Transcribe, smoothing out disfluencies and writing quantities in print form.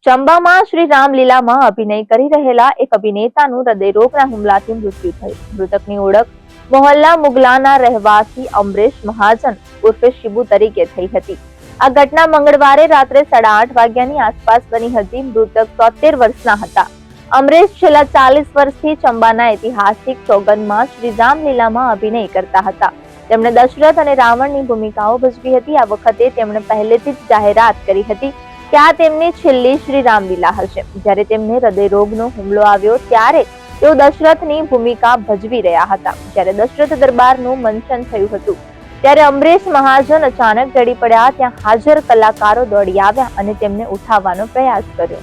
ચંબામાં શ્રી રામલીલામાં અભિનય કરી રહેલા એક અભિનેતાનું હૃદયરોગના હુમલાથી મૃત્યુ થયું. મૃતકની ઓળખ મોહલ્લા મુગલાના રહેવાસી અમરેશ મહાજન ઉર્ફે શિબુ તરીકે થઈ હતી. આ ઘટના મંગળવારે રાત્રે 8:30 વાગ્યાની આસપાસ બની હતી. મૃતક 73 વર્ષના હતા. અમરેશ છેલ્લા 40 વર્ષથી ચંબાના ઐતિહાસિક ચોગનમાં શ્રી રામલીલામાં અભિનય કરતા હતા. તેમણે દશરથ અને રાવણની ભૂમિકાઓ ભજવી હતી. આ વખતે તેમણે પહેલેથી જ જાહેરાત કરી હતી કે આ તેમની છેલ્લી શ્રી રામલીલા હશે. જ્યારે તેમને હૃદયરોગનો હુમલો આવ્યો ત્યારે તેઓ દશરથની ભૂમિકા ભજવી રહ્યા હતા. જ્યારે દશરથ દરબારનું મંચન થયું હતું ત્યારે અમરેશ મહાજન અચાનક ઢળી પડ્યા. ત્યાં હાજર કલાકારો દોડી આવ્યા અને તેમને ઉઠાવવાનો પ્રયાસ કર્યો.